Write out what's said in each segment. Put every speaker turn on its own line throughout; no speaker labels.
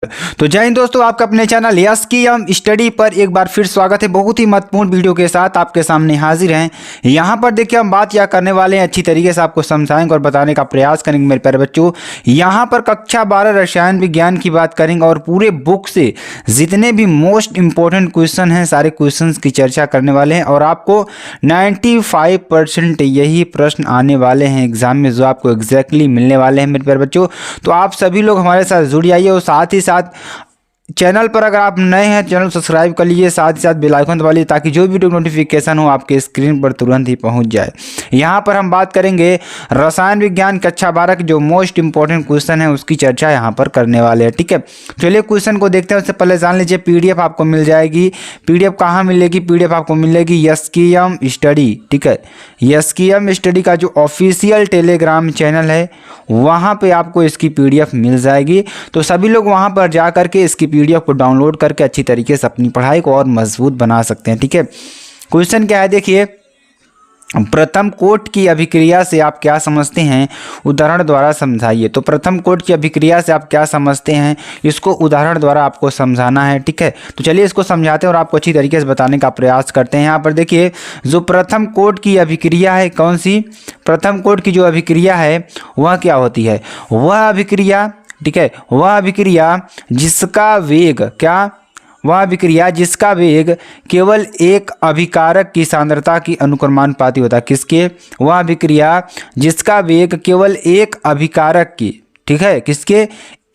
तो जय हिंद दोस्तों, आपका अपने चैनल यस की हम स्टडी पर एक बार फिर स्वागत है। बहुत ही महत्वपूर्ण वीडियो के साथ आपके सामने हाजिर हैं। यहाँ पर देखिए हम बात क्या करने वाले हैं, अच्छी तरीके से आपको समझाएंगे और बताने का प्रयास करेंगे मेरे प्यारे बच्चों। यहाँ पर कक्षा 12 रसायन विज्ञान की बात करेंगे और पूरे बुक से जितने भी मोस्ट इंपॉर्टेंट क्वेश्चन हैं सारे क्वेश्चन की चर्चा करने वाले हैं और आपको 95% यही प्रश्न आने वाले हैं एग्जाम में, जो आपको एग्जैक्टली मिलने वाले हैं मेरे प्यारे बच्चों। तो आप सभी लोग हमारे साथ जुड़ जाइए और साथ ही साथ चैनल पर अगर आप नए हैं चैनल सब्सक्राइब कर लीजिए, साथ ही साथ बेल आइकन दबा लीजिए ताकि जो वीडियो नोटिफिकेशन हो आपके स्क्रीन पर तुरंत ही पहुंच जाए। यहाँ पर हम बात करेंगे रसायन विज्ञान कक्षा 12 के जो मोस्ट इंपॉर्टेंट क्वेश्चन है उसकी चर्चा यहाँ पर करने वाले हैं। ठीक है, चलिए क्वेश्चन को देखते हैं। उससे पहले जान लीजिए पीडीएफ आपको मिल जाएगी। पीडीएफ कहाँ मिलेगी? पीडीएफ आपको मिलेगी यस्कीएम स्टडी। ठीक है, यस्कीएम स्टडी का जो ऑफिशियल टेलीग्राम चैनल है वहाँ पे आपको इसकी पीडीएफ मिल जाएगी। तो सभी लोग वहाँ पर जा करके इसकी पीडीएफ को डाउनलोड करके अच्छी तरीके से अपनी पढ़ाई को और मजबूत बना सकते हैं। ठीक है, क्वेश्चन क्या है देखिए, प्रथम कोट की अभिक्रिया से आप क्या समझते हैं, उदाहरण द्वारा समझाइए। तो प्रथम कोट की अभिक्रिया से आप क्या समझते हैं, इसको उदाहरण द्वारा आपको समझाना है। ठीक है, तो चलिए इसको समझाते हैं और आपको अच्छी तरीके से बताने का प्रयास करते हैं। यहाँ पर देखिए जो प्रथम कोट की अभिक्रिया है, कौन सी प्रथम कोट की जो अभिक्रिया है वह क्या होती है? वह अभिक्रिया, ठीक है, वह अभिक्रिया जिसका वेग क्या, वह अभिक्रिया जिसका वेग केवल एक अभिकारक की सांद्रता की अनुक्रमानुपाती होता है। किसके? वह अभिक्रिया जिसका वेग केवल एक अभिकारक की, ठीक है, किसके?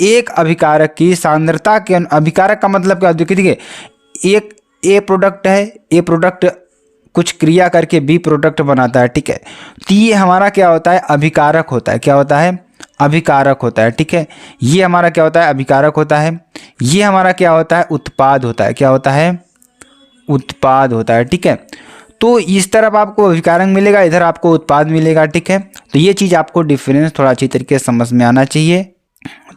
एक अभिकारक की सांद्रता के अभिकारक का मतलब क्या? देखिए एक ए प्रोडक्ट है, ए प्रोडक्ट कुछ क्रिया करके बी प्रोडक्ट बनाता है। ठीक है, तो ये हमारा क्या होता है? अभिकारक होता है। क्या होता है? अभिकारक होता है। ठीक है, ये हमारा क्या होता है? अभिकारक होता है। ये हमारा क्या होता है? उत्पाद होता है। क्या होता है? उत्पाद होता है। ठीक है, तो इस तरफ आपको अभिकारक मिलेगा, इधर आपको उत्पाद मिलेगा। ठीक है, तो ये चीज़ आपको डिफरेंस थोड़ा अच्छी तरीके से समझ में आना चाहिए।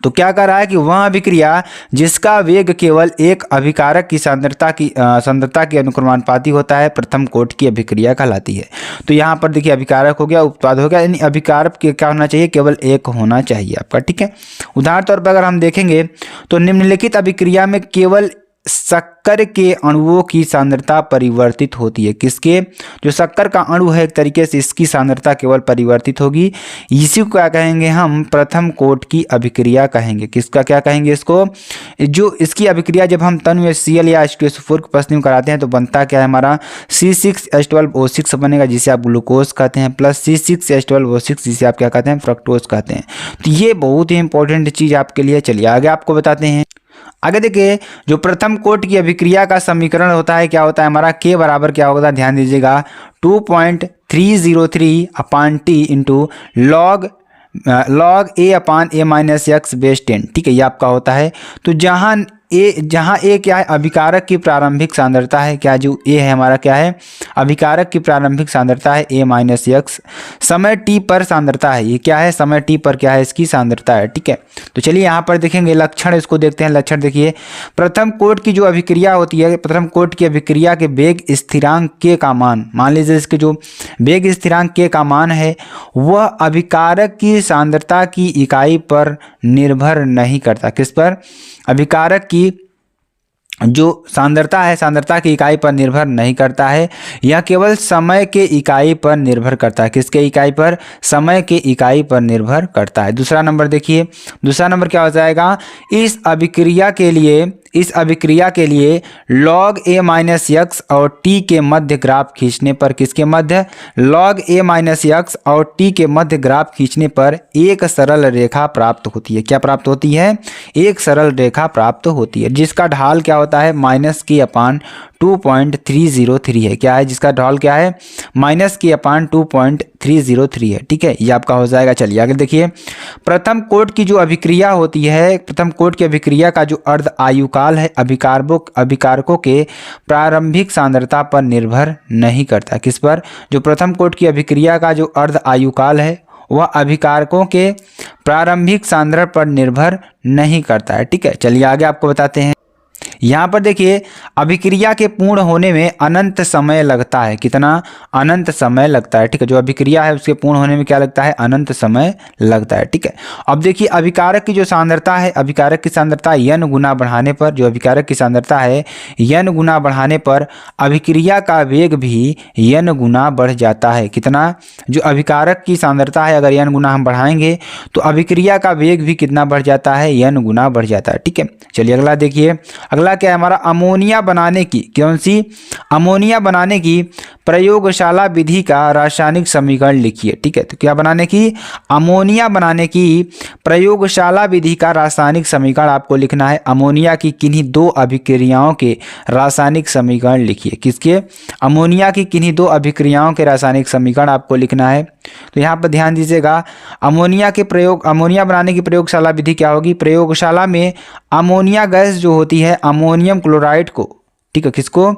तो क्या कर रहा है कि वह अभिक्रिया जिसका वेग केवल एक अभिकारक की सांद्रता की अनुक्रमानुपाती होता है प्रथम कोट की अभिक्रिया कहलाती है। तो यहाँ पर देखिए अभिकारक हो गया, उत्पाद हो गया, यानी अभिकारक क्या होना चाहिए? केवल एक होना चाहिए आपका। ठीक है, उदाहरण तौर पर अगर हम देखेंगे तो निम्नलिखित अभिक्रिया में केवल शक्कर के अणुओं की सांद्रता परिवर्तित होती है। किसके? जो शक्कर का अणु है एक तरीके से इसकी सांद्रता केवल परिवर्तित होगी। इसी को क्या कहेंगे हम? प्रथम कोट की अभिक्रिया कहेंगे। किसका क्या कहेंगे इसको? जो इसकी अभिक्रिया जब हम तन में Cl या H2SO4 की उपस्थिति में कराते हैं तो बनता क्या है हमारा? C6H12O6 बनेगा, जिसे आप ग्लूकोज कहते हैं, प्लस C6H12O6 जिसे आप क्या कहते हैं? फ्रक्टोज कहते हैं। तो ये बहुत ही इंपॉर्टेंट चीज़ आपके लिए। चलिए आगे आपको बताते हैं। आगे देखिए जो प्रथम कोट की अभिक्रिया का समीकरण होता है क्या होता है हमारा? के बराबर क्या होता है? ध्यान दीजिएगा 2.303 अपान टी इंटू लॉग ए अपान ए माइनस एक्स बेस 10। ठीक है, ये आपका होता है। तो जहाँ ए क्या है? अभिकारक की प्रारंभिक सांद्रता है। क्या जो ए है हमारा क्या है? अभिकारक की प्रारंभिक सांद्रता है ए माइनस एक्स। समय टी पर सांद्रता है, ये क्या है? समय टी पर क्या है? इसकी सांद्रता है। ठीक है, तो चलिए यहाँ पर देखेंगे लक्षण, इसको देखते हैं। लक्षण देखिए, प्रथम कोट की जो अभिक्रिया होती है, प्रथम कोट की अभिक्रिया के वेग स्थिरांक के का मान, मान लीजिए इसके जो वेग स्थिरांक के का मान है वह अभिकारक की सांद्रता की इकाई पर निर्भर नहीं करता। किस पर? अभिकारक की जो सांद्रता है सांद्रता की इकाई पर निर्भर नहीं करता है, यह केवल समय के इकाई पर निर्भर करता है। किसके इकाई पर? समय के इकाई पर निर्भर करता है। दूसरा नंबर देखिए, दूसरा नंबर क्या हो जाएगा? इस अभिक्रिया के लिए log a माइनस एक्स और t के मध्य ग्राफ खींचने पर, किसके मध्य? log a माइनस एक्स और t के मध्य ग्राफ खींचने पर एक सरल रेखा प्राप्त होती है। क्या प्राप्त होती है? एक सरल रेखा प्राप्त होती है जिसका ढाल क्या होता है? माइनस के अपान 2.303 है। क्या है? जिसका ढाल क्या है? माइनस के अपान 2.303 है। ठीक है, ये आपका हो जाएगा। चलिए आगे देखिए, प्रथम कोट की जो अभिक्रिया होती है, प्रथम कोट की अभिक्रिया का जो अर्ध आयुकाल है अभिकारकों के प्रारंभिक सांद्रता पर निर्भर नहीं करता। किस पर? जो प्रथम कोट की अभिक्रिया का जो अर्ध आयुकाल है वह अभिकारकों के प्रारंभिक सांद्रता पर निर्भर नहीं करता है। ठीक है, चलिए आगे आपको बताते हैं। यहाँ पर देखिए अभिक्रिया के पूर्ण होने में अनंत समय लगता है। कितना? अनंत समय लगता है। ठीक है, जो अभिक्रिया है उसके पूर्ण होने में क्या लगता है? अनंत समय लगता है। ठीक है, अब देखिए अभिकारक की जो सांद्रता है, अभिकारक की सांद्रता n गुना बढ़ाने पर, जो अभिकारक की सांद्रता है n गुना बढ़ाने पर अभिक्रिया का वेग भी n गुना बढ़ जाता है। कितना? जो अभिकारक की सांद्रता है अगर n गुना हम बढ़ाएंगे तो अभिक्रिया का वेग भी कितना बढ़ जाता है? n गुना बढ़ जाता है। ठीक है, चलिए अगला देखिए। अगला क्या है हमारा? अमोनिया बनाने की, कौन सी? अमोनिया बनाने की प्रयोगशाला विधि का रासायनिक समीकरण लिखिए। ठीक है, तो क्या बनाने की? अमोनिया बनाने की प्रयोगशाला विधि का रासायनिक समीकरण आपको लिखना है। अमोनिया की किन्हीं दो अभिक्रियाओं के रासायनिक समीकरण लिखिए। किसके? अमोनिया की किन्हीं दो अभिक्रियाओं के रासायनिक समीकरण आपको लिखना है। तो यहाँ पर ध्यान दीजिएगा, अमोनिया बनाने की प्रयोगशाला विधि क्या होगी? प्रयोगशाला में अमोनिया गैस जो होती है अमोनियम क्लोराइड को, ठीक है, किसको?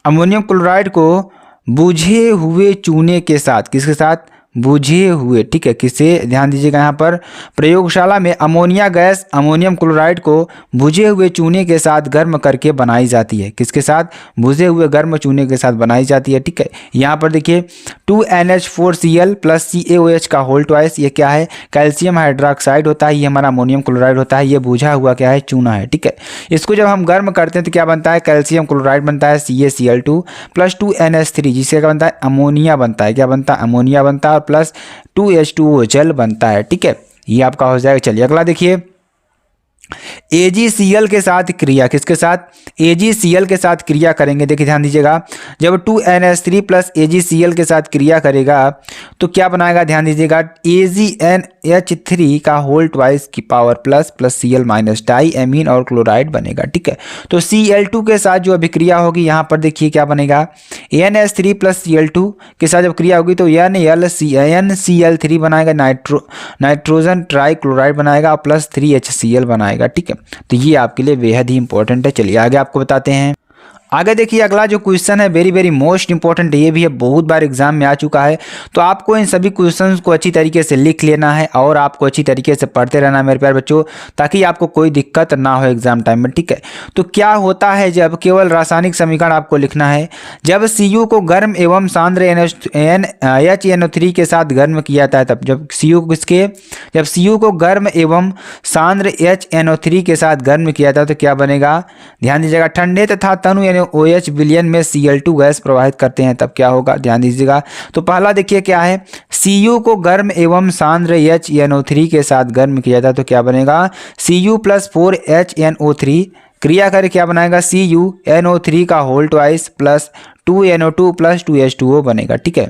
अमोनियम क्लोराइड को बुझे हुए चूने के साथ, किसके साथ? बुझे हुए, ठीक है, किसे? ध्यान दीजिएगा यहाँ पर प्रयोगशाला में अमोनिया गैस अमोनियम क्लोराइड को बुझे हुए चूने के साथ गर्म करके बनाई जाती है। किसके साथ? बुझे हुए गर्म चूने के साथ बनाई जाती है। ठीक है, यहाँ पर देखिए 2NH4Cl प्लस CaOH का होल ट्वाइस, ये क्या है? कैल्शियम हाइड्रोक्साइड होता है, ये हमारा अमोनियम क्लोराइड होता है, ये बुझा हुआ क्या है? चूना है। ठीक है, इसको जब हम गर्म करते हैं तो क्या बनता है? कैल्शियम क्लोराइड बनता है CaCl2 प्लस 2NH3, जिससे क्या बनता है? अमोनिया बनता है। क्या बनता है? अमोनिया बनता है प्लस 2H2O जल बनता है। ठीक है, ये आपका हो जाएगा। चलिए अगला देखिए, AgCl के साथ क्रिया, किसके साथ? AgCl के साथ क्रिया करेंगे। देखिए ध्यान दीजिएगा, जब 2NH3 प्लस AgCl के साथ क्रिया करेगा तो क्या बनाएगा? ध्यान दीजिएगा, AgNH3 का होल ट्वाइस की power plus plus Cl minus diamine और क्लोराइड बनेगा। ठीक है, तो Cl2 के साथ जो अभिक्रिया होगी यहाँ पर देखिए क्या बनेगा? NH3 प्लस Cl2 के साथ जब क्रिया होगी तो NaCl3 बनाएगा, नाइट्रोजन ट्राई क्लोराइड बनाएगा और प्लस 3HCl बनाएगा। ठीक है, तो ये आपके लिए बेहद ही इंपॉर्टेंट है। चलिए आगे आपको बताते हैं। आगे देखिए अगला जो क्वेश्चन है वेरी वेरी मोस्ट इंपॉर्टेंट, ये भी है, बहुत बार एग्जाम में आ चुका है, तो आपको इन सभी क्वेश्चंस को अच्छी तरीके से लिख लेना है और आपको अच्छी तरीके से पढ़ते रहना है मेरे प्यारे बच्चों, ताकि आपको कोई दिक्कत ना हो एग्जाम टाइम में। ठीक है, तो क्या होता है जब केवल रासायनिक समीकरण आपको लिखना है? जब Cu को गर्म एवं सांद्र HNO3 के साथ गर्म किया जाता है, तब जब Cu को गर्म एवं सांद्र HNO3 के साथ गर्म किया जाता है तो क्या बनेगा? ध्यान दीजिएगा, ठंडे तथा तनु OH विलयन में Cl2 गैस प्रवाहित करते हैं तब क्या होगा? ध्यान दीजिएगा, तो पहला देखिए क्या है? Cu को गर्म एवं सांद्र HNO3 के साथ गर्म किया जाता है तो क्या बनेगा? Cu प्लस 4HNO3 क्रिया करे क्या बनाएगा? CuNO3 का whole twice plus 2NO2 plus 2H2O बनेगा। ठीक है,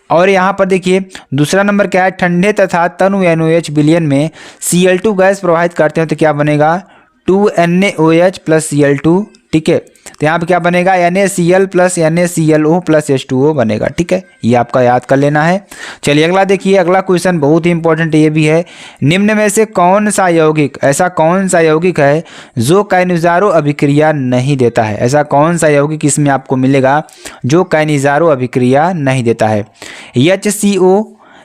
और यहाँ पर देखिए दूसरा नंबर क्या है? ठंडे तथा तनु NOH विलयन में Cl2 गैस प्रवाहित करते हैं तो क्या बनेगा? 2NaOH plus Cl2। ठीक है, तो यहाँ पे क्या बनेगा? NaCl plus NaClO plus H2O बनेगा। ठीक है, ये आपका याद कर लेना है। चलिए अगला देखिए, अगला क्वेश्चन बहुत ही इंपॉर्टेंट ये भी है, निम्न में से कौन सा यौगिक, ऐसा कौन सा यौगिक है जो काइनेजारो अभिक्रिया नहीं देता है? ऐसा कौन सा यौगिक इसमें आपको मिलेगा जो काइनेजारो अभिक्रिया नहीं देता है? HCO,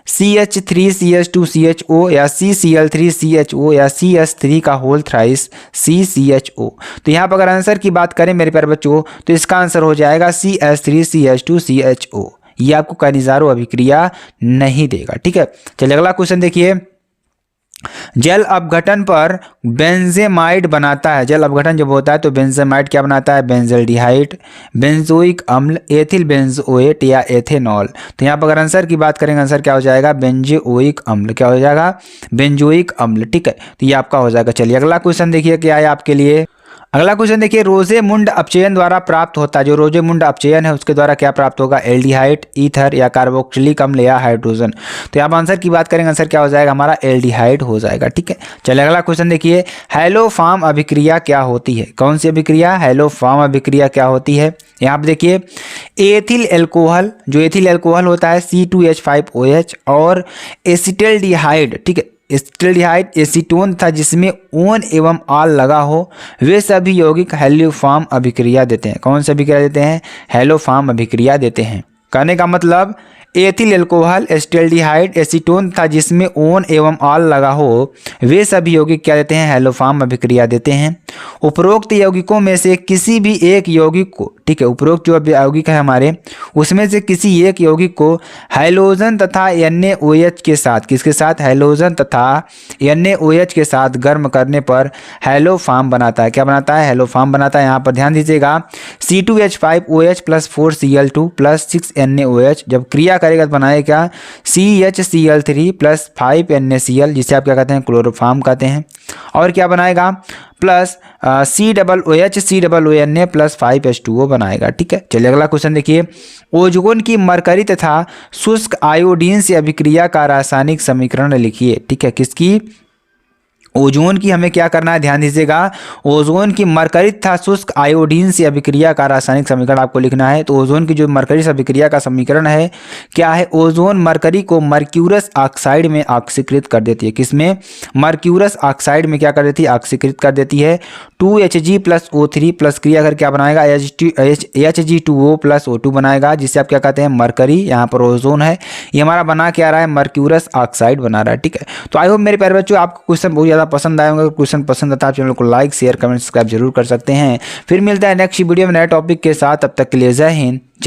CH3CH2CHO या CCl3CHO या CS3 का होल थ्राइस CCHO। तो यहाँ पर अगर आंसर की बात करें मेरे प्यारे बच्चों तो इसका आंसर हो जाएगा CH3CH2CHO। ये आपको काइनेजारो अभिक्रिया नहीं देगा। ठीक है, चलिए अगला क्वेश्चन देखिए, जल अपघटन पर बेंजेमाइड बनाता है। जल अपघटन जब होता है तो बेंजेमाइड क्या बनाता है? बेंजल्डिहाइड, बेंजोइक अम्ल, एथिल बेंजोएट या एथेनॉल। तो यहाँ पर अगर आंसर की बात करेंगे आंसर क्या हो जाएगा? बेंजोइक अम्ल। क्या हो जाएगा? बेंजोइक अम्ल। ठीक है, तो ये आपका हो जाएगा। चलिए अगला क्वेश्चन देखिए क्या है आपके लिए। अगला क्वेश्चन देखिए, रोजेमुंड अपचयन द्वारा प्राप्त होता है, जो रोजेमुंड अपचयन है उसके द्वारा क्या प्राप्त होगा? एल्डिहाइड, ईथर या कार्बोक्सिलिक अम्ल या हाइड्रोजन। तो यहाँ आंसर की बात करेंगे आंसर क्या हो जाएगा? हमारा एल्डिहाइड हो जाएगा। ठीक है, चलिए अगला क्वेश्चन देखिए, हैलोफॉर्म अभिक्रिया क्या होती है? कौन सी अभिक्रिया? हैलोफॉर्म अभिक्रिया क्या होती है? यहाँ पे देखिए एथिल एल्कोहल, जो एथिल एल्कोहल होता है C2H5OH और एसिटल्डिहाइड, ठीक है, एसिटल्डिहाइड एसीटोन था जिसमें ओन एवं आल लगा हो, वे सभी यौगिक हैलोफॉर्म अभिक्रिया देते हैं। कौन सी अभिक्रिया देते हैं? हैलोफॉर्म अभिक्रिया देते हैं। कहने का मतलब एथिल एल्कोहल एसिटल्डिहाइड एसीटोन था जिसमें ओन एवं आल लगा हो, वे सभी यौगिक क्या देते हैं? हैलोफॉर्म अभिक्रिया देते हैं। उपरोक्त यौगिकों में से किसी भी एक यौगिक को, ठीक है, उपरोक्त जो यौगिक है हमारे उसमें से किसी एक यौगिक को हैलोजन तथा NaOH के साथ, किसके साथ, हैलोजन तथा NaOH के साथ गर्म करने पर हैलोफॉर्म बनाता है। क्या बनाता है, हैलोफॉर्म बनाता है। यहाँ पर ध्यान दीजिएगा, C2H5OH + 4Cl2 + 6NaOH जब क्रिया करेगा तो बनाएगा क्या, CHCl3 + 5NaCl, जिसे आप क्या कहते हैं, क्लोरोफॉर्म कहते हैं। और क्या बनाएगा, प्लस COOH COONA + 5H2O बनाएगा। ठीक है, चलिए अगला क्वेश्चन देखिए। ओजोन की मरकरी तथा शुष्क आयोडीन से अभिक्रिया का रासायनिक समीकरण लिखिए। ठीक है, किसकी, ओजोन की हमें क्या करना है, ध्यान दीजिएगा, ओजोन की मरकरी तथा शुष्क आयोडीन से अभिक्रिया का रासायनिक समीकरण आपको लिखना है। तो ओजोन की जो मरकरी से अभिक्रिया का समीकरण है क्या है, ओजोन मरकरी को मर्क्यूरस ऑक्साइड में ऑक्सीकृत कर देती है। किसमें, मर्क्यूरस ऑक्साइड में क्या कर देती है, ऑक्सीकृत कर देती है। 2Hg + O3 प्लस क्रिया कर क्या बनाएगा, Hg2O + O2 बनाएगा, जिससे आप क्या कहते हैं, मरकरी। यहाँ पर ओजोन है, ये हमारा बना क्या रहा है, मर्क्यूरस ऑक्साइड बना रहा है। ठीक है, तो आई होप मेरे प्यारे बच्चों आपको क्वेश्चन बहुत ज़्यादा पसंद आए होंगे। क्वेश्चन पसंद आता है आप चैनल को लाइक शेयर कमेंट सब्सक्राइब जरूर कर सकते हैं। फिर मिलता है नेक्स्ट वीडियो में नए टॉपिक के साथ, तब तक के लिए जय हिंद।